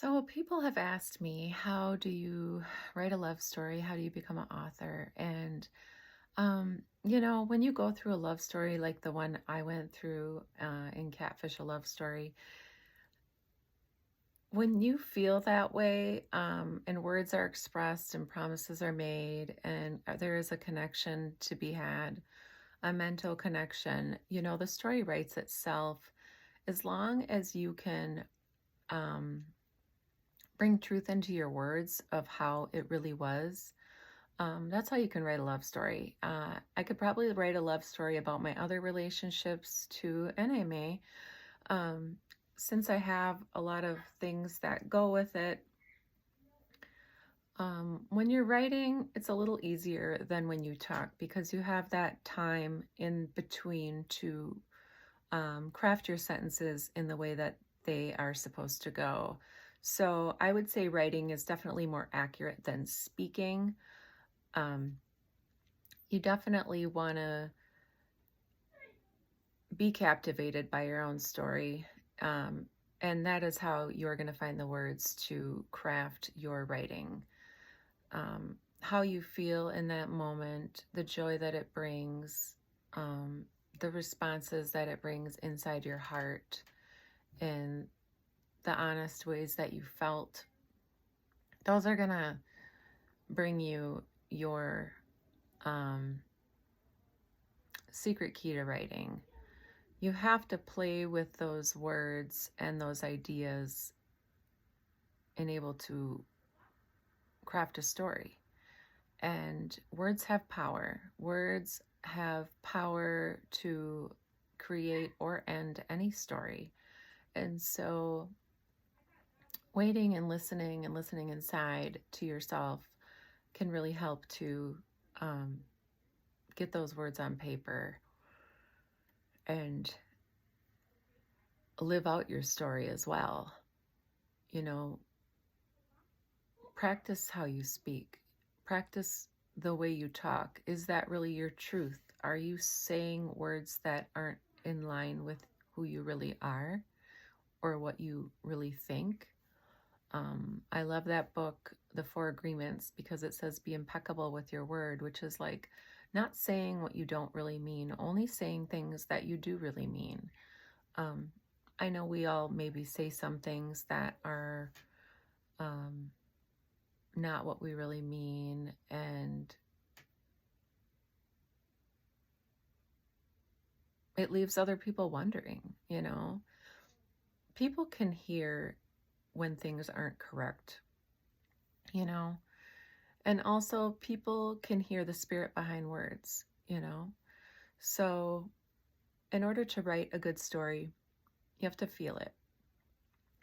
So, people have asked me, how do you write a love story? How do you become an author? And, when you go through a love story like the one I went through in Catfish, a Love Story, when you feel that way and words are expressed and promises are made and there is a connection to be had, a mental connection, the story writes itself as long as you can. Um, Bring truth into your words of how it really was. That's how you can write a love story. I could probably write a love story about my other relationships too, and I may. Um, since I have a lot of things that go with it, when you're writing, it's a little easier than when you talk because you have that time in between to craft your sentences in the way that they are supposed to go. So I would say writing is definitely more accurate than speaking. Um, you definitely want to be captivated by your own story. Um, and that is how you're going to find the words to craft your writing. How you feel in that moment, the joy that it brings, um, the responses that it brings inside your heart, and the honest ways that you felt, those are going to bring you your um, secret key to writing. You have to play with those words and those ideas and able to craft a story. And words have power. Words have power to create or end any story. And so waiting and listening inside to yourself can really help to um, get those words on paper and live out your story as well. You know, practice how you speak, practice the way you talk. Is that really your truth? Are you saying words that aren't in line with who you really are or what you really think? I love that book, The Four Agreements, because it says be impeccable with your word, which is like not saying what you don't really mean, only saying things that you do really mean. Um, I know we all maybe say some things that are um, not what we really mean, and it leaves other people wondering. People can hear when things aren't correct, you know, and also people can hear the spirit behind words. So, in order to write a good story, you have to feel it.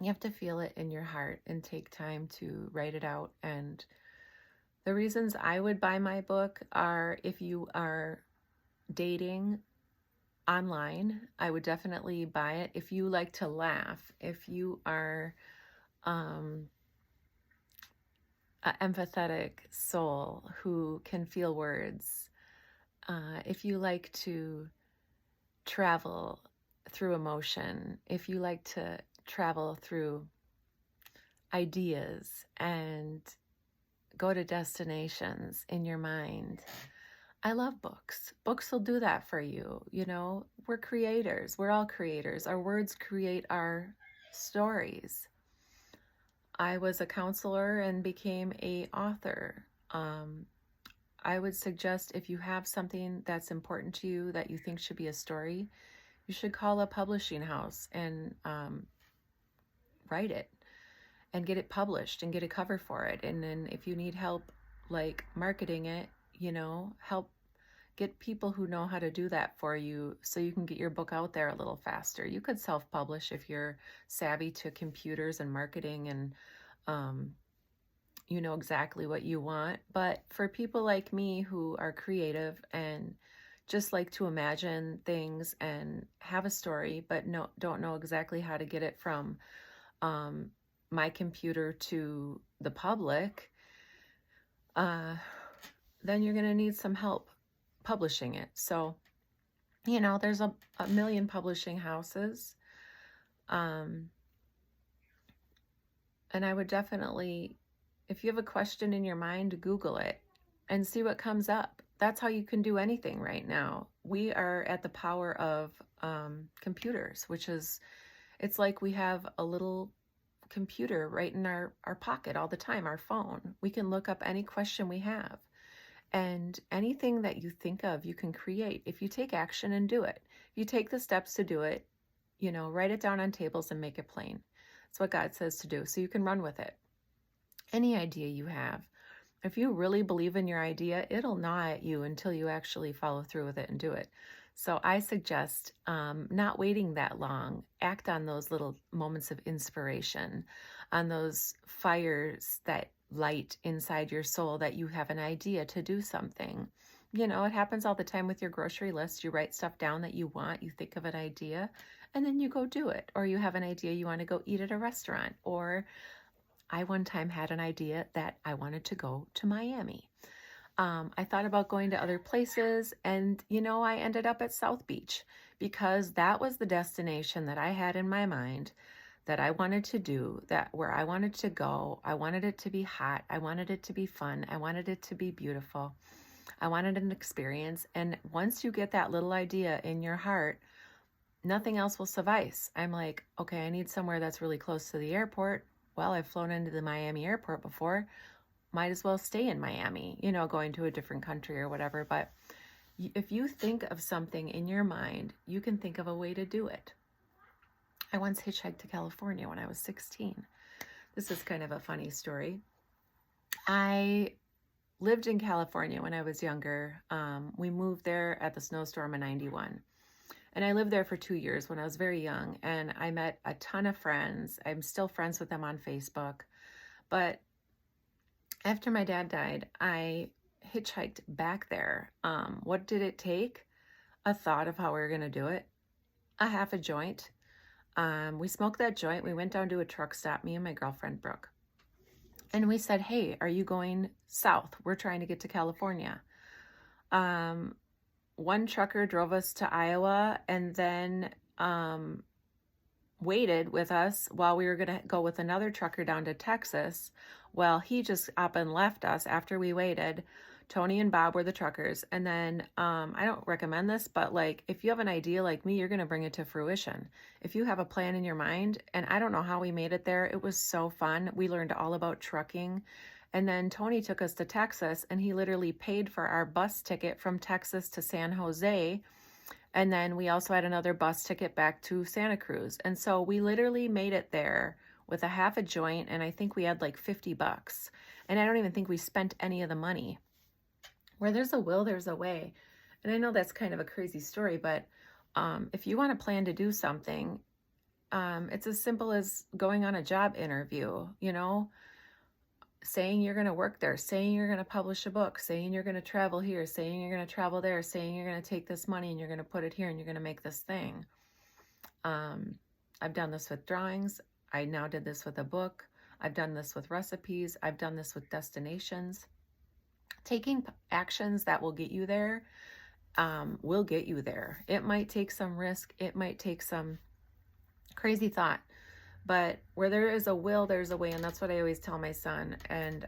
You have to feel it in your heart and take time to write it out. And the reasons I would buy my book are if you are dating online, I would definitely buy it. If you like to laugh, if you are um, an empathetic soul who can feel words, if you like to travel through emotion, if you like to travel through ideas and go to destinations in your mind. I love books. Books will do that for you. We're creators. We're all creators. Our words create our stories. I was a counselor and became a author. I would suggest if you have something that's important to you that you think should be a story, you should call a publishing house and write it and get it published and get a cover for it. And then if you need help, like marketing it, help get people who know how to do that for you so you can get your book out there a little faster. You could self-publish if you're savvy to computers and marketing and you know exactly what you want. But for people like me who are creative and just like to imagine things and have a story, but don't know exactly how to get it from um, my computer to the public, uh, then you're going to need some help publishing it. So, there's a million publishing houses. Um, And I would definitely, if you have a question in your mind, Google it and see what comes up. That's how you can do anything right now. We are at the power of computers, which is, it's like we have a little computer right in our pocket all the time, our phone. We can look up any question we have. And anything that you think of, you can create if you take action and do it. If you take the steps to do it, write it down on tables and make it plain. It's what God says to do. So you can run with it. Any idea you have, if you really believe in your idea, it'll gnaw at you until you actually follow through with it and do it. So I suggest not waiting that long. Act on those little moments of inspiration, on those fires that light inside your soul that you have an idea to do something. It happens all the time with your grocery list. You write stuff down that you want, you think of an idea, and then you go do it. Or you have an idea you want to go eat at a restaurant. Or I one time had an idea that I wanted to go to Miami. I thought about going to other places, and I ended up at South Beach because that was the destination that I had in my mind that I wanted to do, that where I wanted to go. I wanted it to be hot. I wanted it to be fun. I wanted it to be beautiful. I wanted an experience. And once you get that little idea in your heart, nothing else will suffice. I'm like, okay, I need somewhere that's really close to the airport. Well, I've flown into the Miami airport before. Might as well stay in Miami, going to a different country or whatever. But if you think of something in your mind, you can think of a way to do it. I once hitchhiked to California when I was 16. This is kind of a funny story. I lived in California when I was younger. We moved there at the snowstorm in 91. And I lived there for 2 years when I was very young. And I met a ton of friends. I'm still friends with them on Facebook. But after my dad died, I hitchhiked back there. What did it take? A thought of how we were going to do it. A half a joint. We smoked that joint. We went down to a truck stop, me and my girlfriend, Brooke. And we said, hey, are you going south? We're trying to get to California. One trucker drove us to Iowa and then waited with us while we were going to go with another trucker down to Texas. Well, he just up and left us after we waited. Tony and Bob were the truckers. And then I don't recommend this, but if you have an idea like me, you're going to bring it to fruition. If you have a plan in your mind, and I don't know how we made it there, it was so fun. We learned all about trucking. And then Tony took us to Texas, and he literally paid for our bus ticket from Texas to San Jose. And then we also had another bus ticket back to Santa Cruz. And so we literally made it there with a half a joint, and I think we had $50. And I don't even think we spent any of the money. Where there's a will, there's a way. And I know that's kind of a crazy story, but if you want to plan to do something, it's as simple as going on a job interview, saying you're going to work there, saying you're going to publish a book, saying you're going to travel here, saying you're going to travel there, saying you're going to take this money and you're going to put it here and you're going to make this thing. I've done this with drawings. I now did this with a book. I've done this with recipes. I've done this with destinations. Taking actions that will get you there will get you there. It might take some risk. It might take some crazy thought. But where there is a will, there's a way. And that's what I always tell my son. And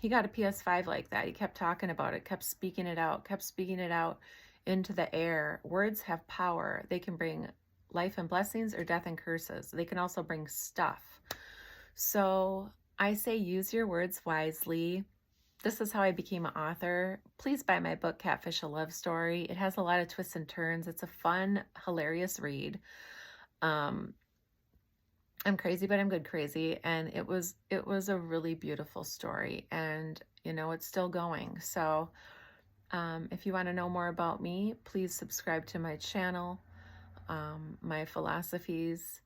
he got a PS5 like that. He kept talking about it, kept speaking it out into the air. Words have power. They can bring life and blessings or death and curses. They can also bring stuff. So I say use your words wisely. This is how I became an author. Please buy my book, Catfish: A Love Story. It has a lot of twists and turns. It's a fun, hilarious read. I'm crazy, but I'm good crazy. And it was a really beautiful story. And, it's still going. So if you want to know more about me, please subscribe to my channel. My philosophies.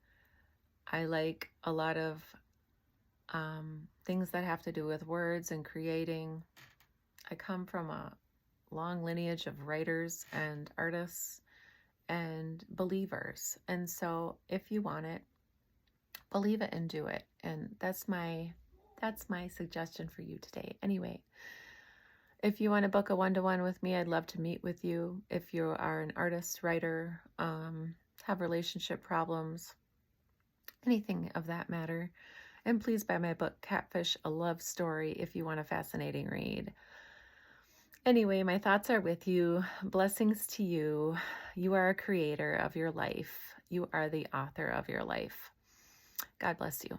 I like a lot of things that have to do with words and creating. I come from a long lineage of writers and artists and believers. And so if you want it, believe it and do it. And that's my suggestion for you today. Anyway, if you want to book a one-to-one with me, I'd love to meet with you. If you are an artist, writer, have relationship problems, anything of that matter, And please buy my book, Catfish, A Love Story, if you want a fascinating read. Anyway, my thoughts are with you. Blessings to you. You are a creator of your life. You are the author of your life. God bless you.